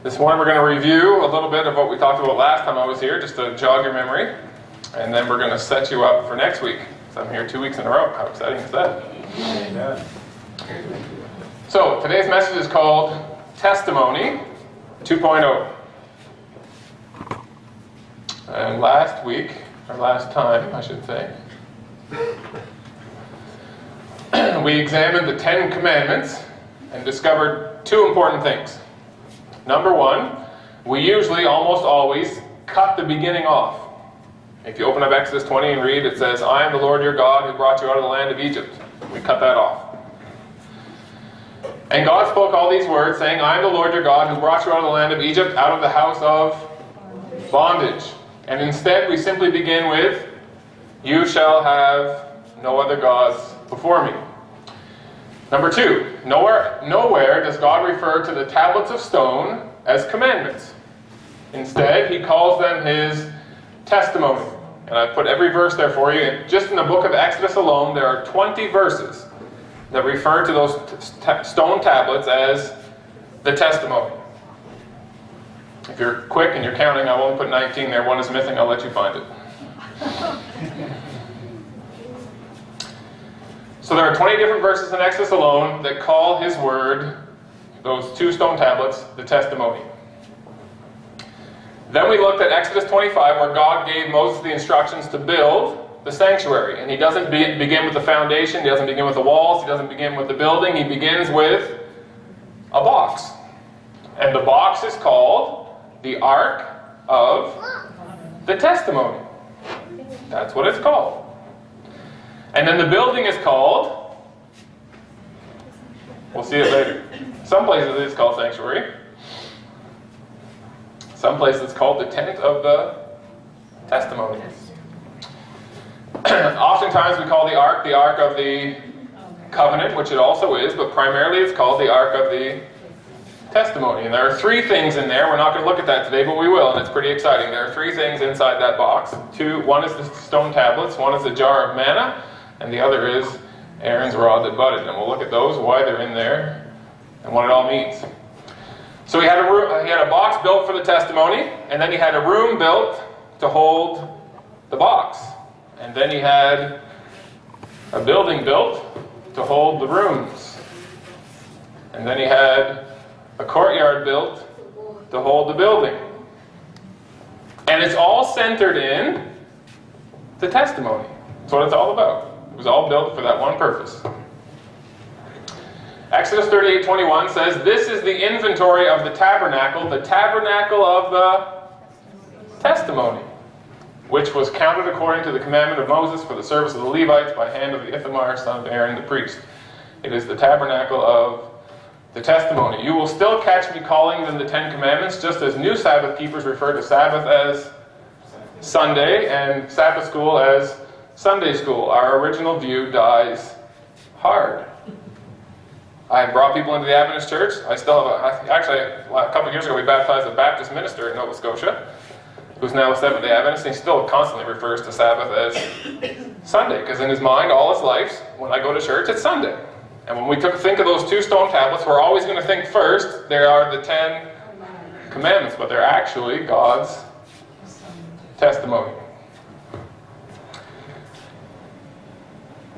This morning we're going to review a little bit of what we talked about last time I was here, just to jog your memory. And then we're going to set you up for next week. So I'm here 2 weeks in a row. How exciting is that? Yeah. So today's message is called Testimony 2.0. And last week, or last time I should say, we examined the 10 Commandments and discovered two important things. Number one, we usually, almost always, cut the beginning off. If you open up Exodus 20 and read, it says, I am the Lord your God who brought you out of the land of Egypt. We cut that off. And God spoke all these words, saying, I am the Lord your God who brought you out of the land of Egypt, out of the house of bondage. And instead, we simply begin with, you shall have no other gods before me. Number two, nowhere does God refer to the tablets of stone as commandments. Instead, he calls them his testimony. And I've put every verse there for you. And just in the book of Exodus alone, there are 20 verses that refer to those stone tablets as the testimony. If you're quick and you're counting, I'll only put 19 there. One is missing. I'll let you find it. So there are 20 different verses in Exodus alone that call his word, those two stone tablets, the testimony. Then we looked at Exodus 25, where God gave Moses the instructions to build the sanctuary. And he doesn't begin with the foundation, he doesn't begin with the walls, he doesn't begin with the building, he begins with a box. And the box is called the Ark of the Testimony. That's what it's called. And then the building is called, we'll see it later. Some places it's called sanctuary. Some places it's called the tent of the testimony. Oftentimes we call the ark of the covenant, which it also is, but primarily it's called the ark of the testimony. And there are three things in there. We're not going to look at that today, but we will, and it's pretty exciting. There are three things inside that box. One is the stone tablets, one is the jar of manna, and the other is Aaron's rod that budded. And we'll look at those, why they're in there, and what it all means. So he had a box built for the testimony, and then he had a room built to hold the box. And then he had a building built to hold the rooms. And then he had a courtyard built to hold the building. And it's all centered in the testimony. That's what it's all about. It was all built for that one purpose. Exodus 38:21 says, this is the inventory of the tabernacle of the testimony, which was counted according to the commandment of Moses for the service of the Levites by hand of the Ithamar, son of Aaron the priest. It is the tabernacle of the testimony. You will still catch me calling them the 10 Commandments, just as new Sabbath keepers refer to Sabbath as Sunday and Sabbath school as Sunday school. Our original view dies hard. I brought people into the Adventist church. I still have actually, a couple of years ago we baptized a Baptist minister in Nova Scotia, who's now a Seventh-day Adventist, and he still constantly refers to Sabbath as Sunday, because in his mind, all his life, when I go to church, it's Sunday. And when we think of those two stone tablets, we're always going to think first, there are the 10 Commandments, but they're actually God's testimony.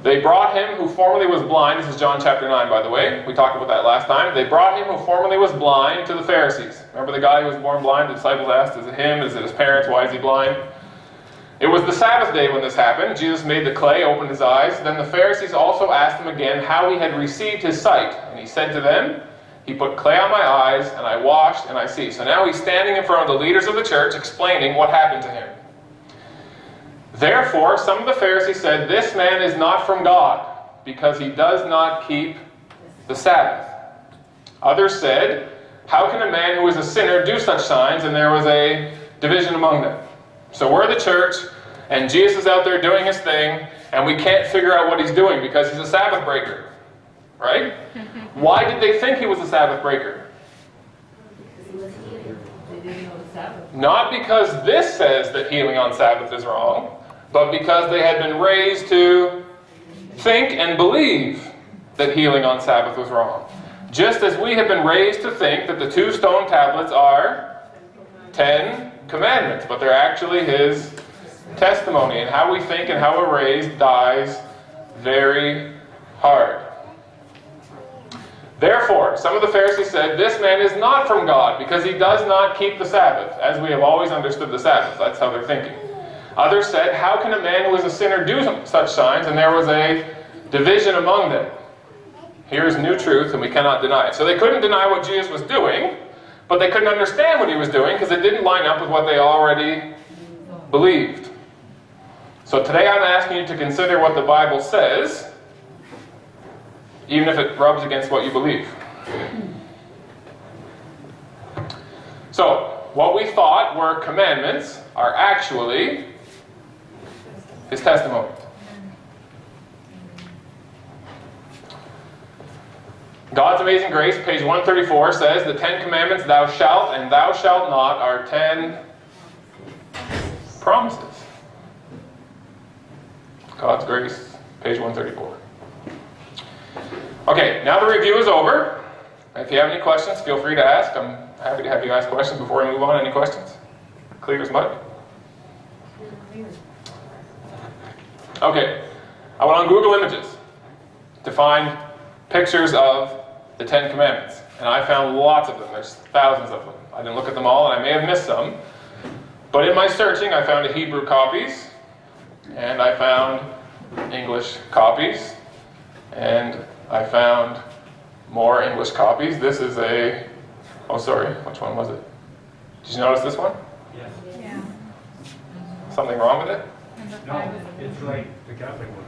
They brought him who formerly was blind. This is John chapter 9, by the way. We talked about that last time. They brought him who formerly was blind to the Pharisees. Remember the guy who was born blind? The disciples asked, is it him? Is it his parents? Why is he blind? It was the Sabbath day when this happened. Jesus made the clay, opened his eyes. Then the Pharisees also asked him again how he had received his sight. And he said to them, he put clay on my eyes, and I washed, and I see. So now he's standing in front of the leaders of the church explaining what happened to him. Therefore, some of the Pharisees said, this man is not from God, because he does not keep the Sabbath. Others said, how can a man who is a sinner do such signs? And there was a division among them. So we're the church, and Jesus is out there doing his thing, and we can't figure out what he's doing because he's a Sabbath breaker. Right? Why did they think he was a Sabbath breaker? Because he was healing. They didn't know the Sabbath. Not because this says that healing on Sabbath is wrong, but because they had been raised to think and believe that healing on Sabbath was wrong. Just as we have been raised to think that the 2 stone tablets are 10 commandments, but they're actually his testimony. And how we think and how we're raised dies very hard. Therefore, some of the Pharisees said, this man is not from God because he does not keep the Sabbath, as we have always understood the Sabbath. That's how they're thinking. Others said, how can a man who is a sinner do such signs? And there was a division among them. Here's new truth, and we cannot deny it. So they couldn't deny what Jesus was doing, but they couldn't understand what he was doing because it didn't line up with what they already believed. So today I'm asking you to consider what the Bible says, even if it rubs against what you believe. So, what we thought were commandments are actually his testimony. God's Amazing Grace, page 134, says the 10 commandments, thou shalt and thou shalt not, are 10 promises. God's Grace, page 134. Okay, now the review is over. If you have any questions, feel free to ask. I'm happy to have you ask questions before we move on. Any questions? Clear as mud? Okay, I went on Google Images to find pictures of the 10 Commandments. And I found lots of them. There's thousands of them. I didn't look at them all, and I may have missed some. But in my searching, I found Hebrew copies, and I found English copies, and I found more English copies. This is a... Oh, sorry. Which one was it? Did you notice this one? Yes. Yeah. Something wrong with it? No, it's right. The Catholic one.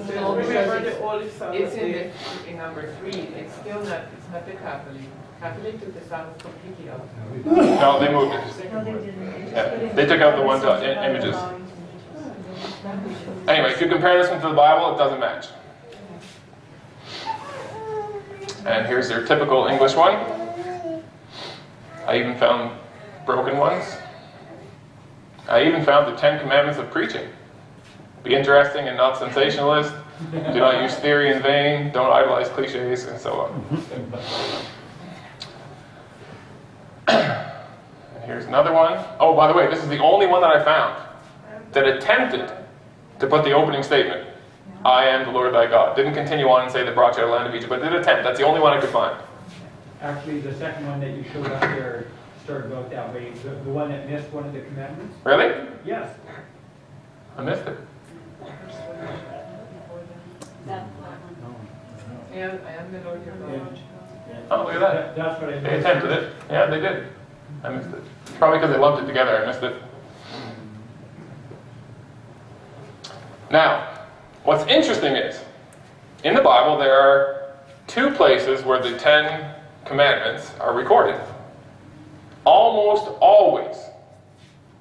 So remember the old Sabbath day in number 3. It's still not. It's not the Catholic. Catholic took the Sabbath completely out. No, they moved it. No, they didn't. Yeah, they took out the ones images. Anyway, if you compare this one to the Bible, it doesn't match. And here's your typical English one. I even found broken ones. I even found the 10 Commandments of preaching. Be interesting and not sensationalist. Do not use theory in vain. Don't idolize cliches, and so on. And here's another one. Oh, by the way, this is the only one that I found that attempted to put the opening statement, I am the Lord thy God. Didn't continue on and say that brought you out of the land of Egypt, but did attempt. That's the only one I could find. Actually, the second one that you showed up there started out that way. The one that missed one of the commandments? Really? Yes. I missed it. Yeah, I am the Lord your God. Oh, look at that. That's what I They missed. attempted it. Yeah, they did. I missed it. Probably because they lumped it together, I missed it. Now, what's interesting is, in the Bible there are 2 places where the 10 Commandments are recorded. Almost always,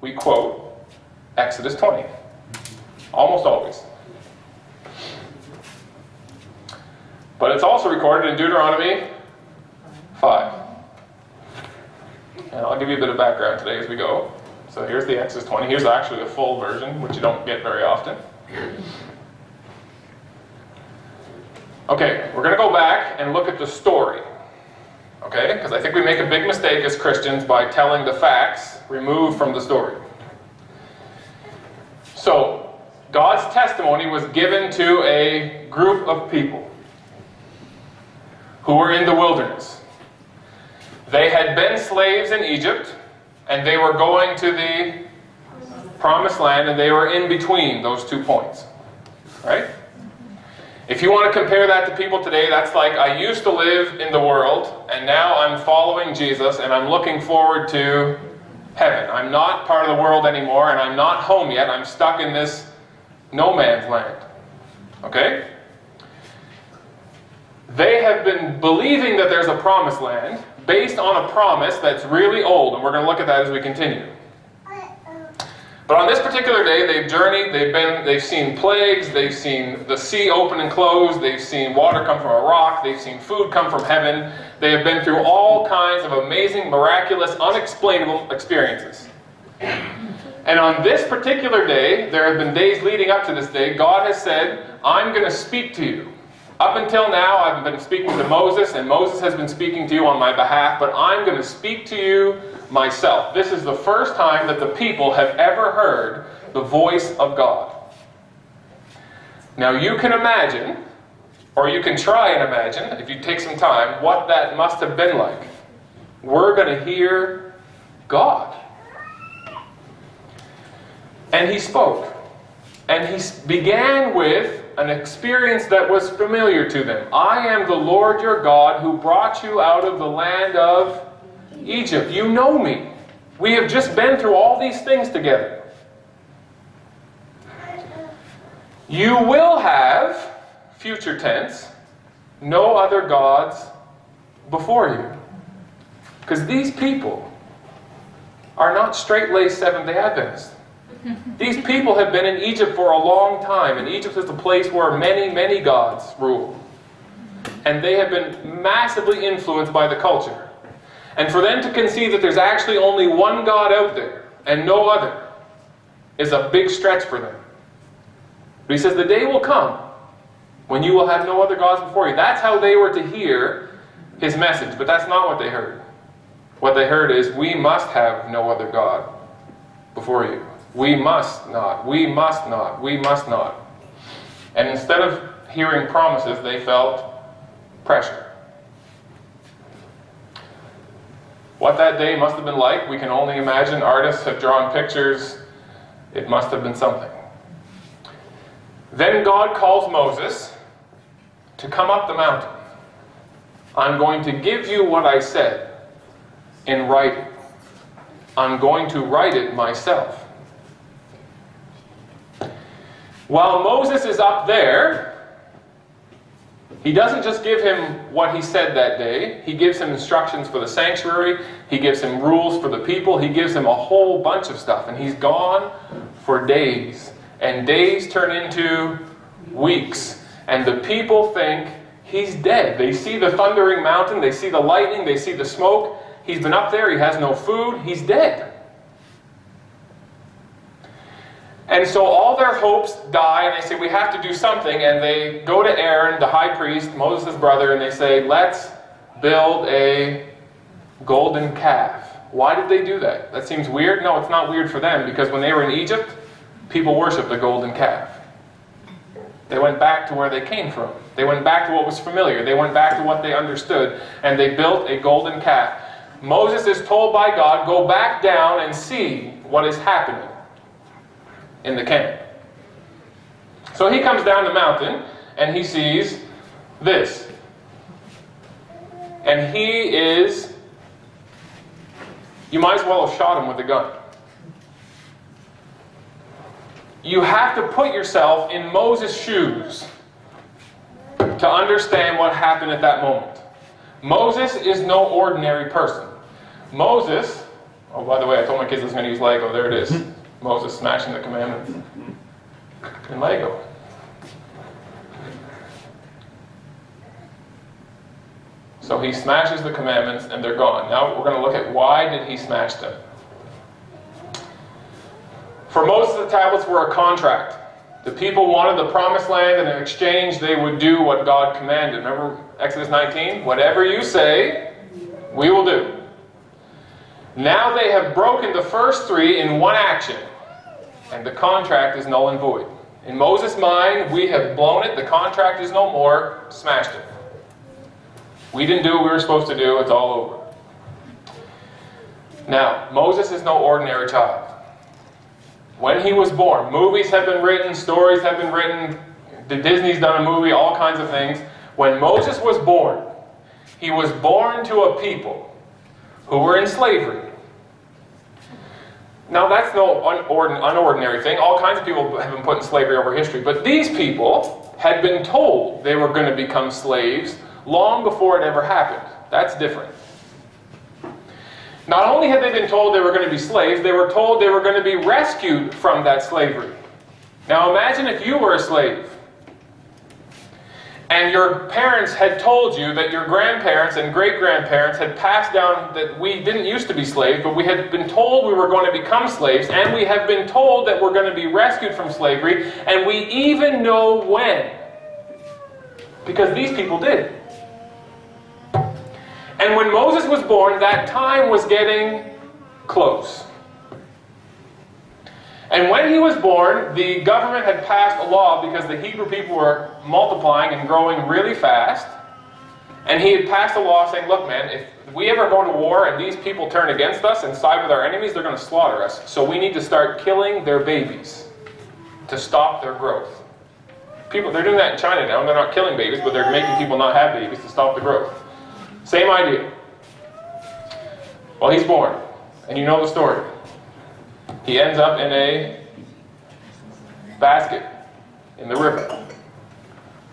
we quote Exodus 20. Almost always. But it's also recorded in Deuteronomy 5. And I'll give you a bit of background today as we go. So here's the Exodus 20. Here's actually a full version, which you don't get very often. Okay, we're going to go back and look at the story. Okay? Because I think we make a big mistake as Christians by telling the facts removed from the story. So, God's testimony was given to a group of people who were in the wilderness. They had been slaves in Egypt, and they were going to the promised land, and they were in between those 2 points. Right? If you want to compare that to people today, that's like, I used to live in the world, and now I'm following Jesus, and I'm looking forward to heaven. I'm not part of the world anymore, and I'm not home yet. I'm stuck in this no man's land. Okay? They have been believing that there's a promised land based on a promise that's really old, and we're going to look at that as we continue. But on this particular day, they've journeyed, they've seen plagues, they've seen the sea open and close, they've seen water come from a rock, they've seen food come from heaven. They have been through all kinds of amazing, miraculous, unexplainable experiences. And on this particular day, there have been days leading up to this day, God has said, I'm going to speak to you. Up until now, I've been speaking to Moses, and Moses has been speaking to you on my behalf, but I'm going to speak to you myself. This is the first time that the people have ever heard the voice of God. Now you can imagine, or you can try and imagine, if you take some time, what that must have been like. We're going to hear God. And he spoke. And he began with an experience that was familiar to them. I am the Lord your God who brought you out of the land of Egypt. You know me. We have just been through all these things together. You will have, future tense, no other gods before you. Because these people are not straight-laced Seventh-day Adventists. These people have been in Egypt for a long time, and Egypt is the place where many, many gods rule. And they have been massively influenced by the culture. And for them to conceive that there's actually only one God out there, and no other, is a big stretch for them. But he says, the day will come when you will have no other gods before you. That's how they were to hear his message, but that's not what they heard. What they heard is, we must have no other God before you. We must not, we must not, we must not. And instead of hearing promises, they felt pressure. What that day must have been like, we can only imagine. Artists have drawn pictures. It must have been something. Then God calls Moses to come up the mountain. I'm going to give you what I said in writing. I'm going to write it myself. While Moses is up there, he doesn't just give him what he said that day. He gives him instructions for the sanctuary. He gives him rules for the people. He gives him a whole bunch of stuff. And he's gone for days. And days turn into weeks. And the people think he's dead. They see the thundering mountain. They see the lightning. They see the smoke. He's been up there. He has no food. He's dead. And so all their hopes die, and they say, we have to do something. And they go to Aaron, the high priest, Moses' brother, and they say, let's build a golden calf. Why did they do that? That seems weird. No, it's not weird for them, because when they were in Egypt, people worshipped the golden calf. They went back to where they came from. They went back to what was familiar. They went back to what they understood, and they built a golden calf. Moses is told by God, go back down and see what is happening in the camp. So he comes down the mountain and he sees this. And he is, you might as well have shot him with a gun. You have to put yourself in Moses' shoes to understand what happened at that moment. Moses is no ordinary person. Moses, oh, by the way, I told my kids I was going to use Lego. There it is. Moses smashing the commandments in Lego. So he smashes the commandments and they're gone. Now we're going to look at why did he smash them. For Moses, the tablets were a contract. The people wanted the promised land, and in exchange they would do what God commanded. Remember Exodus 19? Whatever you say, we will do. Now they have broken the first three in one action. And the contract is null and void. In Moses' mind, we have blown it. The contract is no more. Smashed it. We didn't do what we were supposed to do. It's all over. Now, Moses is no ordinary child. When he was born, movies have been written, stories have been written, Disney's done a movie, all kinds of things. When Moses was born, he was born to a people who were in slavery. Now that's no unordinary thing. All kinds of people have been put in slavery over history. But these people had been told they were going to become slaves long before it ever happened. That's different. Not only had they been told they were going to be slaves, they were told they were going to be rescued from that slavery. Now imagine if you were a slave. and your parents had told you that your grandparents and great-grandparents had passed down that we didn't used to be slaves, but we had been told we were going to become slaves, and we have been told that we're going to be rescued from slavery, and we even know when. Because these people did. And when Moses was born, that time was getting close. And when he was born, the government had passed a law because the Hebrew people were multiplying and growing really fast. And he had passed a law saying, look man, if we ever go to war and these people turn against us and side with our enemies, they're going to slaughter us. So we need to start killing their babies to stop their growth. They're doing that in China now. They're not killing babies, but they're making people not have babies to stop the growth. Same idea. Well, he's born. And you know the story. He ends up in a basket in the river.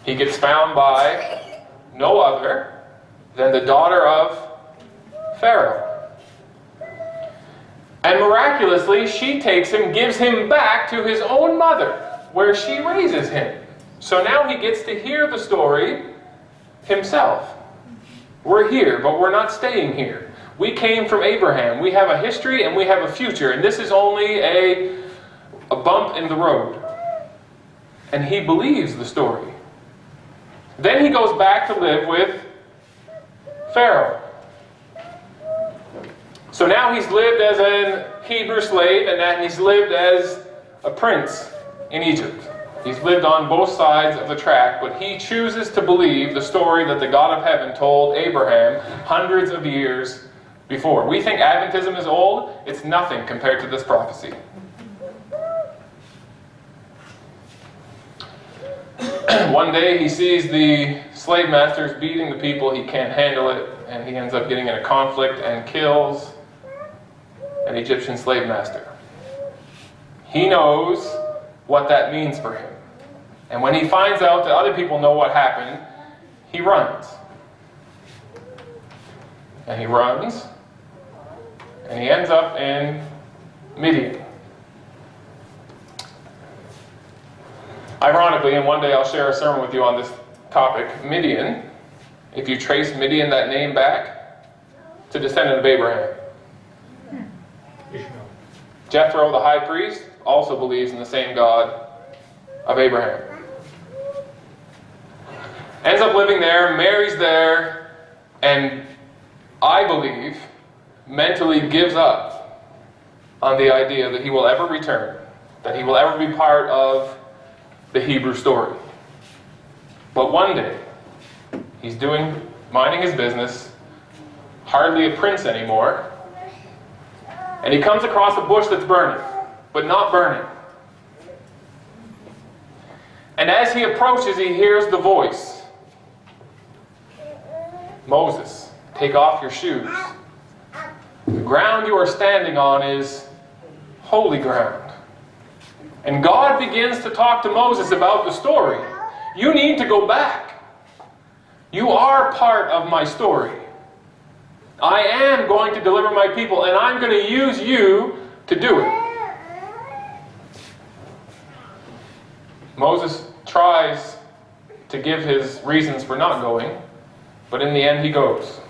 He gets found by no other than the daughter of Pharaoh. And miraculously, she takes him, gives him back to his own mother, where she raises him. So now he gets to hear the story himself. We're here, but we're not staying here. We came from Abraham. We have a history and we have a future. And this is only a bump in the road. And he believes the story. Then he goes back to live with Pharaoh. So now he's lived as a Hebrew slave, and then he's lived as a prince in Egypt. He's lived on both sides of the track, but he chooses to believe the story that the God of heaven told Abraham hundreds of years before. We think Adventism is old. It's nothing compared to this prophecy. One day he sees the slave masters beating the people. He can't handle it, and he ends up getting in a conflict and kills an Egyptian slave master. He knows what that means for him. And when he finds out that other people know what happened, he runs. And he runs, and he ends up in Midian. Ironically, and one day I'll share a sermon with you on this topic, Midian, if you trace Midian, that name back, it's a descendant of Abraham. Jethro, the high priest, also believes in the same God of Abraham. Ends up living there, marries there, and I believe mentally gives up on the idea that he will ever return, that he will ever be part of the Hebrew story. But one day, he's minding his business, hardly a prince anymore, and he comes across a bush that's burning, but not burning. And as he approaches, he hears the voice. Moses, take off your shoes. The ground you are standing on is holy ground. And God begins to talk to Moses about the story. You need to go back. You are part of my story. I am going to deliver my people, and I'm going to use you to do it. Moses tries to give his reasons for not going, but in the end he goes.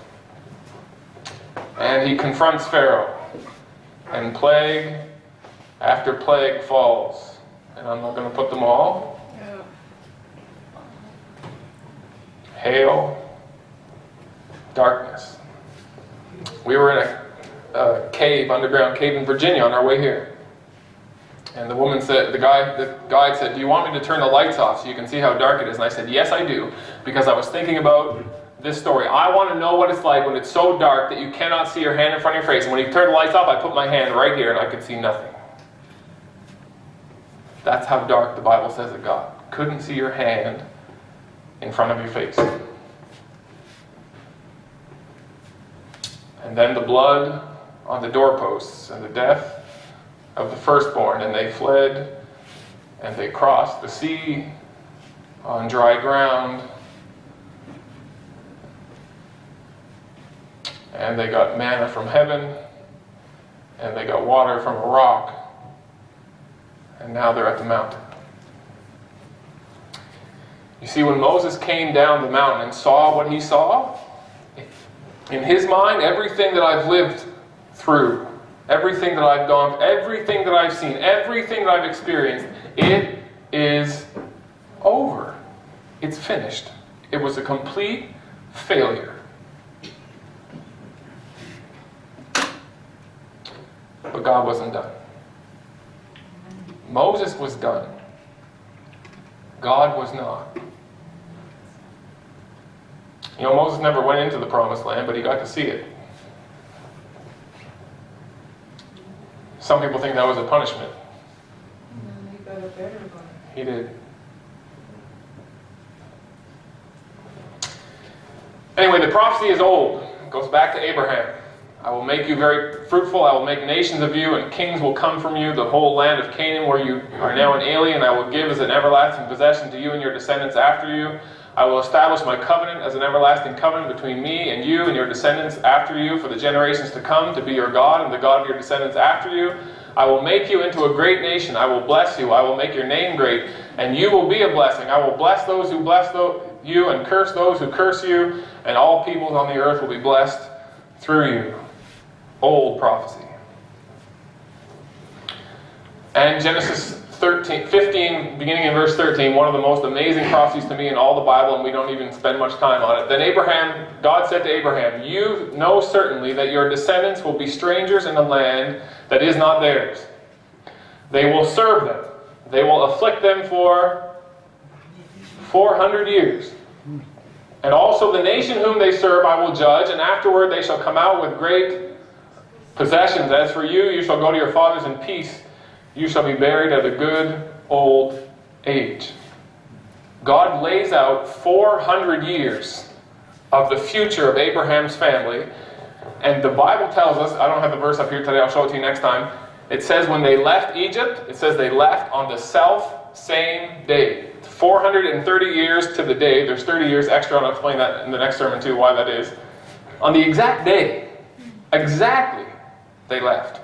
And he confronts Pharaoh, and plague after plague falls. And I'm not going to put them all. Hail, darkness. We were in a cave, underground cave in Virginia on our way here. And the woman said, the guide said, do you want me to turn the lights off so you can see how dark it is? And I said, yes, I do, because I was thinking about this story. I want to know what it's like when it's so dark that you cannot see your hand in front of your face. And when you turn the lights off, I put my hand right here and I could see nothing. That's how dark the Bible says it got. Couldn't see your hand in front of your face. And then the blood on the doorposts and the death of the firstborn. And they fled and they crossed the sea on dry ground. And they got manna from heaven. And they got water from a rock. And now they're at the mountain. You see, when Moses came down the mountain and saw what he saw, in his mind, everything that I've lived through, everything that I've gone, everything that I've seen, everything that I've experienced, it is over. It's finished. It was a complete failure. But God wasn't done. Moses was done. God was not. You know, Moses never went into the promised land, but he got to see it. Some people think that was a punishment. He got a better one. He did. Anyway, the prophecy is old. It goes back to Abraham. I will make you very fruitful. I will make nations of you, and kings will come from you. The whole land of Canaan, where you are now an alien, I will give as an everlasting possession to you and your descendants after you. I will establish my covenant as an everlasting covenant between me and you and your descendants after you for the generations to come, to be your God and the God of your descendants after you. I will make you into a great nation. I will bless you. I will make your name great, and you will be a blessing. I will bless those who bless you and curse those who curse you, and all peoples on the earth will be blessed through you. Old prophecy. And Genesis 15, beginning in verse 13, one of the most amazing prophecies to me in all the Bible, and we don't even spend much time on it. Then God said to Abraham, you know certainly that your descendants will be strangers in a land that is not theirs. They will serve them. They will afflict them for 400 years. And also the nation whom they serve I will judge, and afterward they shall come out with great possessions. As for you, you shall go to your fathers in peace. You shall be buried at a good old age. God lays out 400 years of the future of Abraham's family. And the Bible tells us, I don't have the verse up here today, I'll show it to you next time. It says when they left Egypt, it says they left on the self-same day. 430 years to the day. There's 30 years extra, and I'll explain that in the next sermon too, why that is. On the exact day, exactly, they left.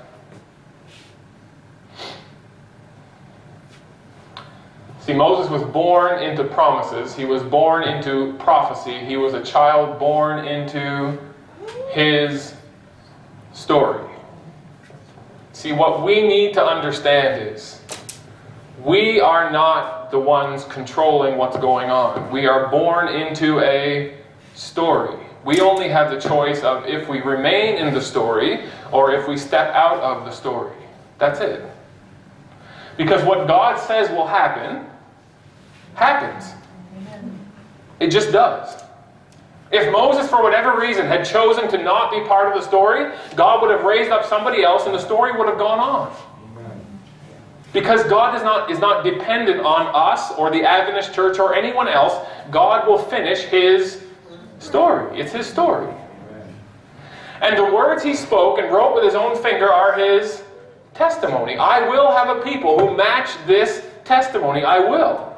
See, Moses was born into promises. He was born into prophecy. He was a child born into his story. See, what we need to understand is we are not the ones controlling what's going on. We are born into a story. We only have the choice of if we remain in the story or if we step out of the story. That's it. Because what God says will happen, happens. It just does. If Moses, for whatever reason, had chosen to not be part of the story, God would have raised up somebody else and the story would have gone on. Because God is not dependent on us or the Adventist Church or anyone else. God will finish His story. It's His story. And the words He spoke and wrote with His own finger are His testimony. I will have a people who match this testimony. I will.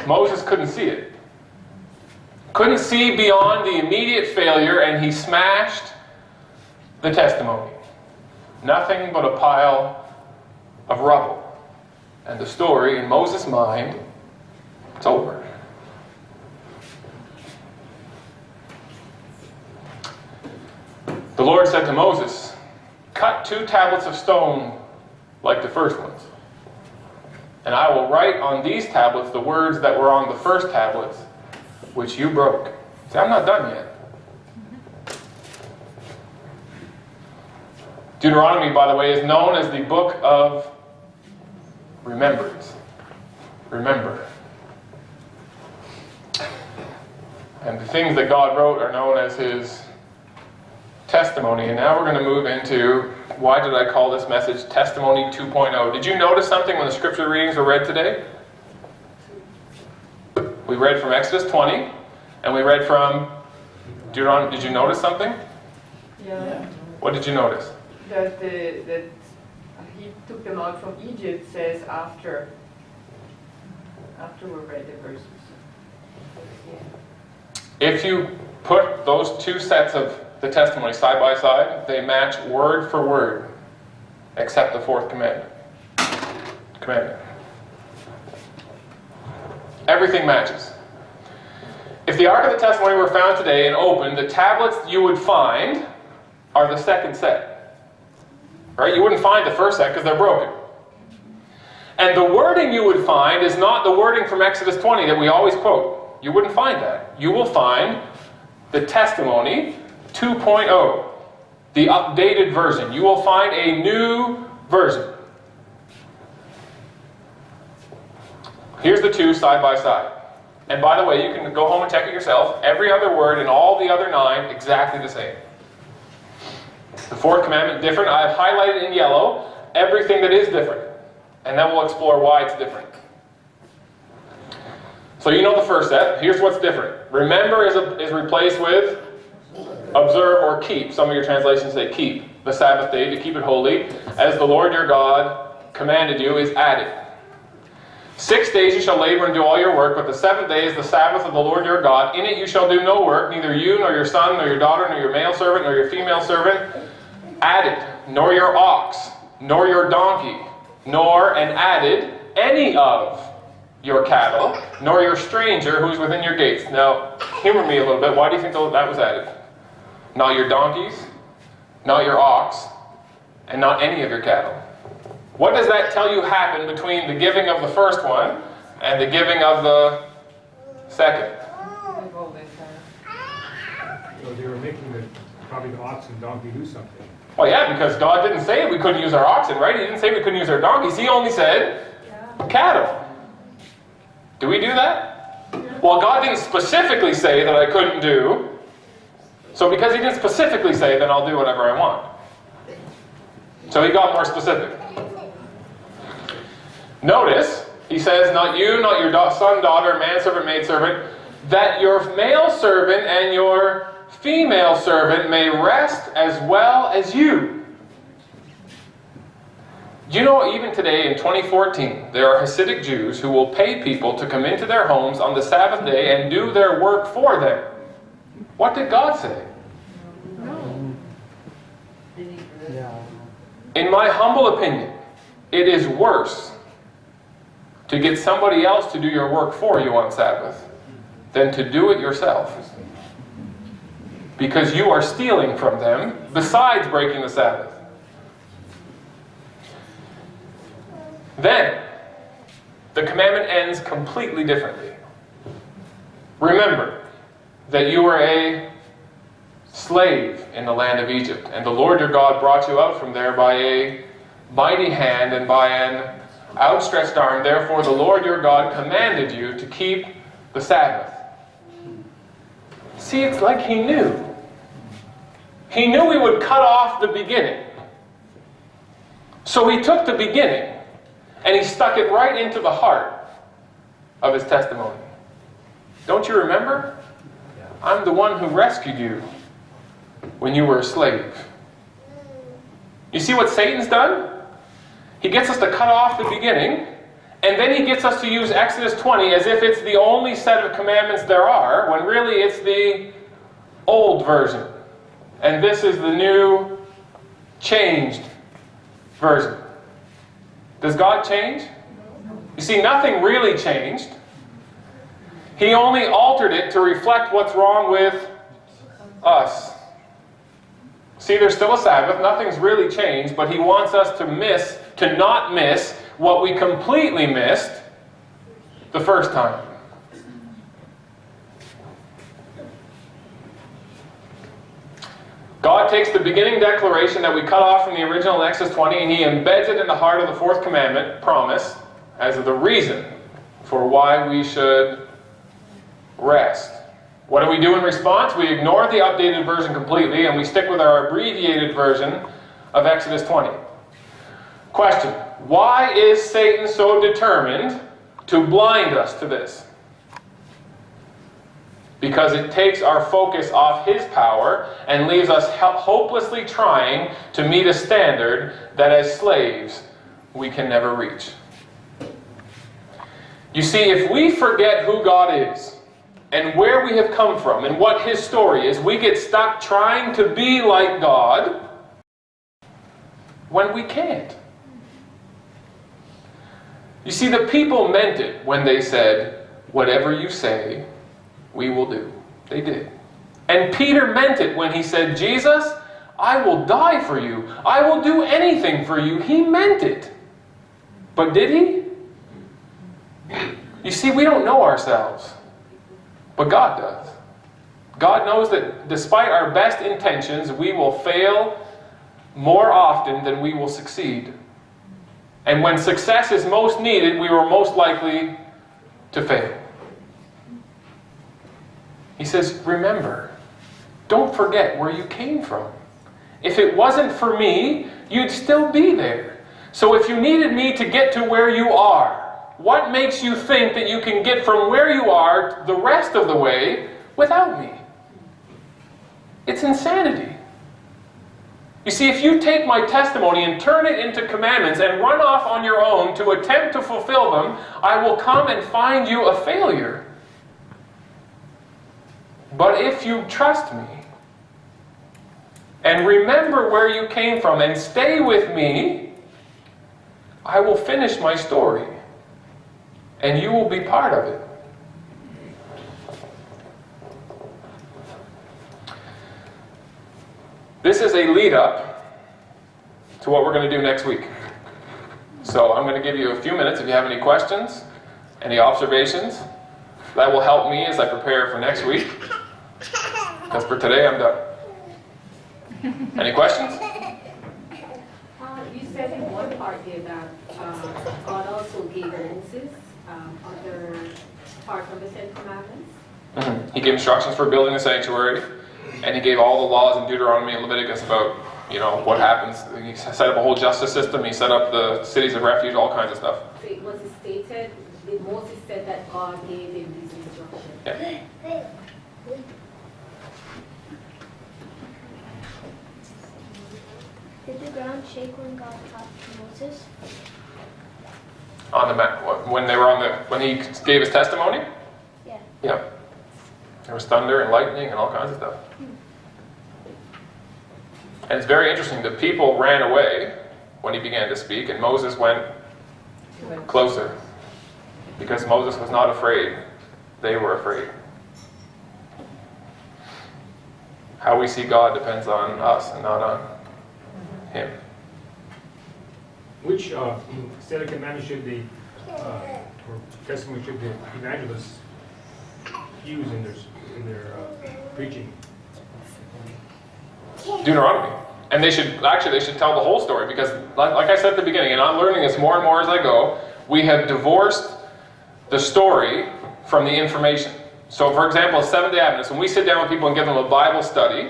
Moses couldn't see it. Couldn't see beyond the immediate failure, and he smashed the testimony. Nothing but a pile of rubble. And the story, in Moses' mind, it's over. The Lord said to Moses, cut 2 tablets of stone like the first ones. And I will write on these tablets the words that were on the first tablets, which you broke. See, I'm not done yet. Deuteronomy, by the way, is known as the book of remembrance. Remember. And the things that God wrote are known as His testimony. And now we're going to move into, why did I call this message Testimony 2.0? Did you notice something when the scripture readings were read today? We read from Exodus 20, and we read from Deuteronomy. Did you notice something? Yeah. What did you notice? That He took them out from Egypt says after we read the verses. If you put those 2 sets of the testimony side by side, they match word for word, except the 4th commandment. Everything matches. If the Ark of the Testimony were found today and opened, the tablets you would find are the second set. Right? You wouldn't find the first set because they're broken. And the wording you would find is not the wording from Exodus 20 that we always quote. You wouldn't find that. You will find the Testimony 2.0, the updated version. You will find a new version. Here's the two side by side. And by the way, you can go home and check it yourself. Every other word in all the other 9, exactly the same. The fourth commandment, different. I have highlighted in yellow everything that is different. And then we'll explore why it's different. So you know the first set. Here's what's different. Remember is replaced with observe or keep. Some of your translations say keep. The Sabbath day, to keep it holy, as the Lord your God commanded you, is added. 6 days you shall labor and do all your work, but the 7th day is the Sabbath of the Lord your God. In it you shall do no work, neither you, nor your son, nor your daughter, nor your male servant, nor your female servant, added, nor your ox, nor your donkey, nor, and added, any of your cattle, nor your stranger who is within your gates. Now, humor me a little bit. Why do you think that was added? Not your donkeys, not your ox, and not any of your cattle. What does that tell you happened between the giving of the first one and the giving of the second? So they were making probably the ox and donkey do something. Well, yeah, because God didn't say we couldn't use our oxen, right? He didn't say we couldn't use our donkeys. He only said cattle. Do we do that? Well, God didn't specifically say that I couldn't do. So because He didn't specifically say, then I'll do whatever I want. So He got more specific. Notice, He says, not you, not your son, daughter, manservant, maidservant, that your male servant and your female servant may rest as well as you. Do you know, even today in 2014, there are Hasidic Jews who will pay people to come into their homes on the Sabbath day and do their work for them. What did God say? No. In my humble opinion, it is worse to get somebody else to do your work for you on Sabbath than to do it yourself. Because you are stealing from them besides breaking the Sabbath. Then, the commandment ends completely differently. Remember that you were a slave in the land of Egypt, and the Lord your God brought you out from there by a mighty hand and by an outstretched arm. Therefore the Lord your God commanded you to keep the Sabbath. See, it's like He knew. He knew we would cut off the beginning. So He took the beginning and He stuck it right into the heart of His testimony. Don't you remember? I'm the one who rescued you when you were a slave. You see what Satan's done? He gets us to cut off the beginning, and then he gets us to use Exodus 20 as if it's the only set of commandments there are, when really it's the old version. And this is the new, changed version. Does God change? You see, nothing really changed. He only altered it to reflect what's wrong with us. See, there's still a Sabbath. Nothing's really changed, but He wants us to not miss what we completely missed the first time. God takes the beginning declaration that we cut off from the original in Exodus 20 and He embeds it in the heart of the fourth commandment, promise, as the reason for why we should rest. What do we do in response? We ignore the updated version completely and we stick with our abbreviated version of Exodus 20. Question: why is Satan so determined to blind us to this? Because it takes our focus off His power and leaves us hopelessly trying to meet a standard that as slaves we can never reach. You see, if we forget who God is and where we have come from and what His story is, we get stuck trying to be like God when we can't. You see, the people meant it when they said, whatever you say, we will do. They did. And Peter meant it when he said, Jesus, I will die for you. I will do anything for you. He meant it. But did he? You see, we don't know ourselves. But God does. God knows that despite our best intentions, we will fail more often than we will succeed. And when success is most needed, we are most likely to fail. He says, remember, don't forget where you came from. If it wasn't for me, you'd still be there. So if you needed me to get to where you are, what makes you think that you can get from where you are the rest of the way without me? It's insanity. You see, if you take my testimony and turn it into commandments and run off on your own to attempt to fulfill them, I will come and find you a failure. But if you trust me and remember where you came from and stay with me, I will finish my story and you will be part of it. This is a lead up to what we're going to do next week. So I'm going to give you a few minutes if you have any questions, any observations. That will help me as I prepare for next week. Because for today, I'm done. Any questions? You said in one part there that God also gave Moses other parts of the Ten Commandments. Mm-hmm. He gave instructions for building the sanctuary, and he gave all the laws in Deuteronomy and Leviticus about, what happens. He set up a whole justice system. He set up the cities of refuge, all kinds of stuff. So it was stated, Moses said that God gave him these instructions. Yeah. Did the ground shake when God talked to Moses? On the map, when he gave his testimony? Yeah. Yeah. There was thunder and lightning and all kinds of stuff. And it's very interesting. The people ran away when he began to speak, and Moses went closer. Because Moses was not afraid. They were afraid. How we see God depends on us and not on him. Which set of commandments should the, or testimony should the evangelists use in their preaching? Deuteronomy. And they should tell the whole story, because like I said at the beginning, and I'm learning this more and more as I go, we have divorced the story from the information. So for example, Seventh-day Adventists, when we sit down with people and give them a Bible study,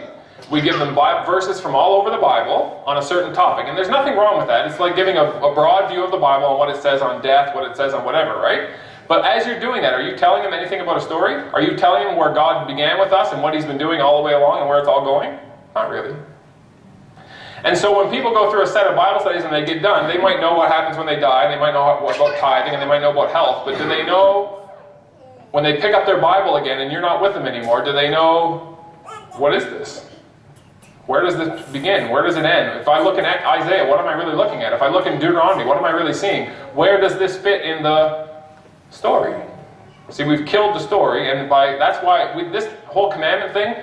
we give them verses from all over the Bible on a certain topic. And there's nothing wrong with that. It's like giving a broad view of the Bible and what it says on death, what it says on whatever, right? But as you're doing that, are you telling them anything about a story? Are you telling them where God began with us and what he's been doing all the way along and where it's all going? Not really. And so when people go through a set of Bible studies and they get done, they might know what happens when they die, and they might know about tithing, and they might know about health, but do they know, when they pick up their Bible again and you're not with them anymore, do they know, what is this? Where does this begin? Where does it end? If I look in Isaiah, what am I really looking at? If I look in Deuteronomy, what am I really seeing? Where does this fit in the story? See, we've killed the story, and that's why this whole commandment thing,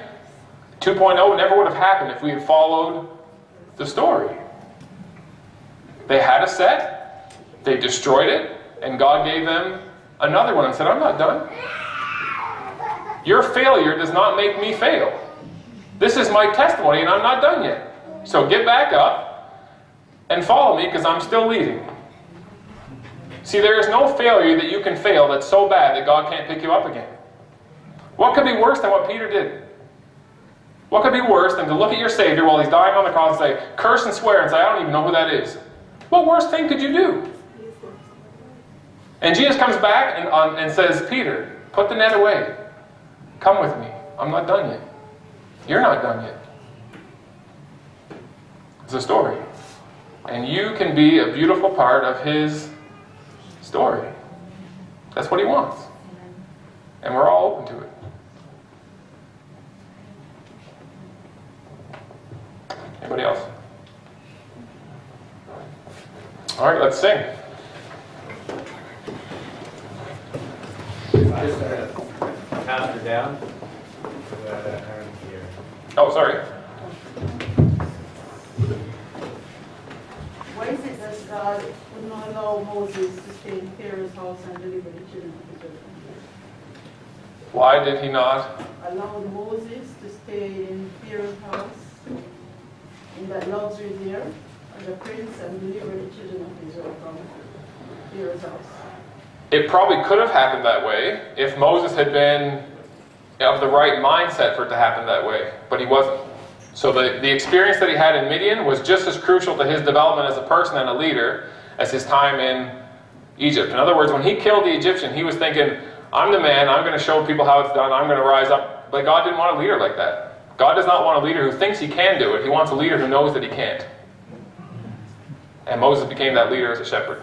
2.0, never would have happened if we had followed the story. They had a set, they destroyed it, and God gave them another one and said, I'm not done. Your failure does not make me fail. This is my testimony and I'm not done yet. So get back up and follow me, because I'm still leading. See, there is no failure that you can fail that's so bad that God can't pick you up again. What could be worse than what Peter did? What could be worse than to look at your Savior while he's dying on the cross and say, curse and swear and say, I don't even know who that is? What worse thing could you do? And Jesus comes back and says, Peter, put the net away. Come with me. I'm not done yet. You're not done yet. It's a story. And you can be a beautiful part of his story. That's what he wants. And we're all open to it. Anybody else? All right, let's sing. Just pass her down. Oh, sorry. Why is it that God would not allow Moses to stay in Pharaoh's house and deliver the children of Israel? Why did he not? Allowed Moses to stay in Pharaoh's house, in that luxury there, as a prince, and deliver the children of Israel from Pharaoh's house? It probably could have happened that way if Moses had been of the right mindset for it to happen that way, but he wasn't. So the experience that he had in Midian was just as crucial to his development as a person and a leader as his time in Egypt. In other words, when he killed the Egyptian, he was thinking, I'm the man, I'm going to show people how it's done, I'm going to rise up. But God didn't want a leader like that. God does not want a leader who thinks he can do it. He wants a leader who knows that he can't. And Moses became that leader as a shepherd.